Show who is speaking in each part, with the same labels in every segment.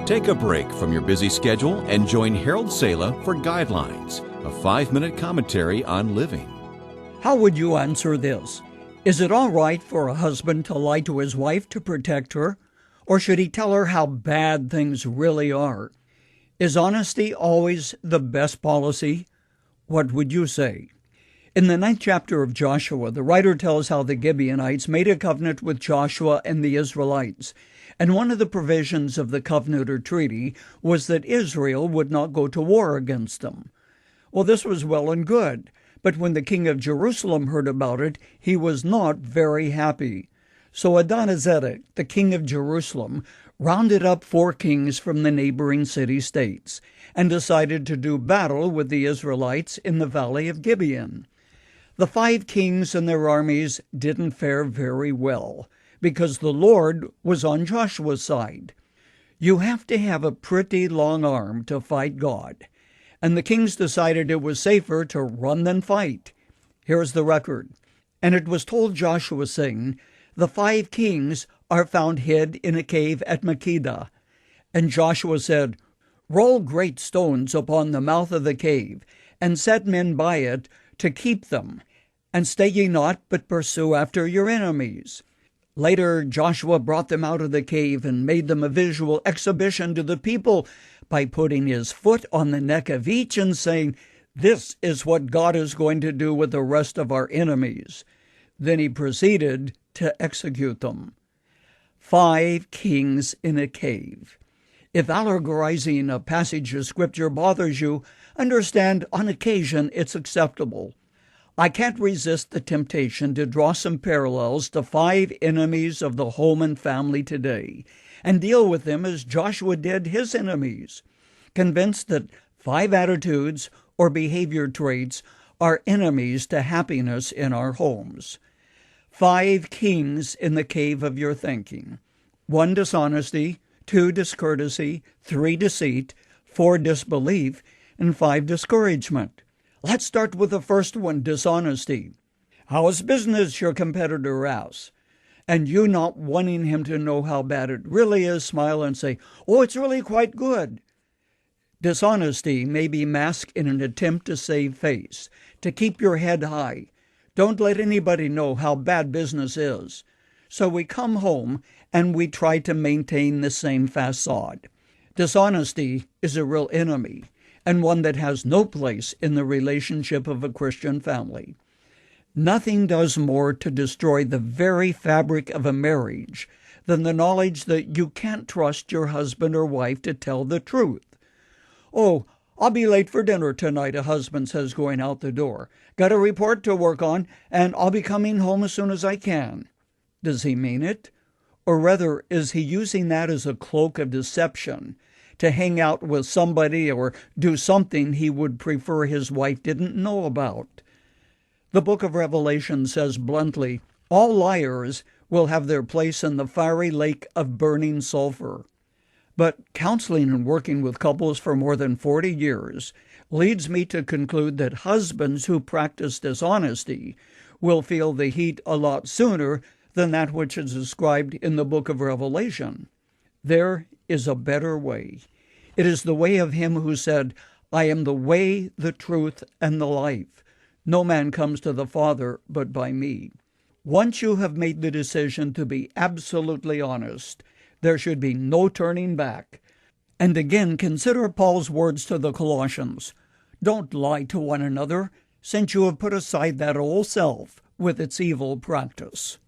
Speaker 1: Take a break from your busy schedule and join Harold Sala for Guidelines, a 5-minute commentary on living.
Speaker 2: How would you answer this? Is it all right for a husband to lie to his wife to protect her? Or should he tell her how bad things really are? Is honesty always the best policy? What would you say? In the 9th chapter of Joshua, the writer tells how the Gibeonites made a covenant with Joshua and the Israelites. And one of the provisions of the covenant or treaty was that Israel would not go to war against them. Well, this was well and good, but when the king of Jerusalem heard about it, he was not very happy. So Adonizedek, the king of Jerusalem, rounded up 4 kings from the neighboring city-states and decided to do battle with the Israelites in the Valley of Gibeon. The 5 kings and their armies didn't fare very well, because the Lord was on Joshua's side. You have to have a pretty long arm to fight God, and the kings decided it was safer to run than fight. Here's the record. And it was told Joshua, saying, The 5 kings are found hid in a cave at Makkedah. And Joshua said, Roll great stones upon the mouth of the cave, and set men by it to keep them, and stay ye not, but pursue after your enemies. Later, Joshua brought them out of the cave and made them a visual exhibition to the people by putting his foot on the neck of each and saying, This is what God is going to do with the rest of our enemies. Then he proceeded to execute them. 5 kings in a cave. If allegorizing a passage of Scripture bothers you, understand on occasion it's acceptable. I can't resist the temptation to draw some parallels to 5 enemies of the home and family today, and deal with them as Joshua did his enemies, convinced that 5 attitudes or behavior traits are enemies to happiness in our homes. 5 kings in the cave of your thinking. 1, dishonesty. 2, discourtesy. 3, deceit. 4, disbelief. And 5, discouragement. Let's start with the first one, dishonesty. How's business, your competitor asks. And you, not wanting him to know how bad it really is, smile and say, Oh, it's really quite good. Dishonesty may be masked in an attempt to save face, to keep your head high. Don't let anybody know how bad business is. So we come home and we try to maintain the same facade. Dishonesty is a real enemy, and one that has no place in the relationship of a Christian family. Nothing does more to destroy the very fabric of a marriage than the knowledge that you can't trust your husband or wife to tell the truth. Oh, I'll be late for dinner tonight, a husband says going out the door. Got a report to work on, and I'll be coming home as soon as I can. Does he mean it? Or rather, is he using that as a cloak of deception, to hang out with somebody or do something he would prefer his wife didn't know about? The book of Revelation says bluntly, all liars will have their place in the fiery lake of burning sulfur. But counseling and working with couples for more than 40 years leads me to conclude that husbands who practice dishonesty will feel the heat a lot sooner than that which is described in the book of Revelation. There is a better way. It is the way of him who said, I am the way, the truth, and the life. No man comes to the Father but by me. Once you have made the decision to be absolutely honest, there should be no turning back. And again, consider Paul's words to the Colossians. Don't lie to one another, since you have put aside that old self with its evil practice.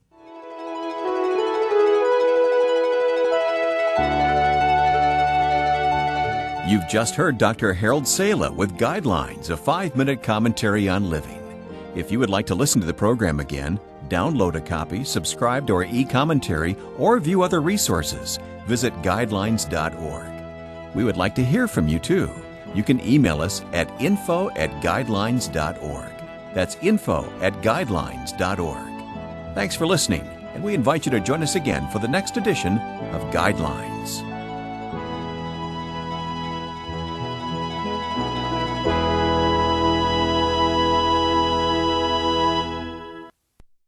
Speaker 1: You've just heard Dr. Harold Sala with Guidelines, a 5-minute commentary on living. If you would like to listen to the program again, download a copy, subscribe to our e-commentary, or view other resources, visit guidelines.org. We would like to hear from you too. You can email us at info@guidelines.org. That's info@guidelines.org. Thanks for listening, and we invite you to join us again for the next edition of Guidelines.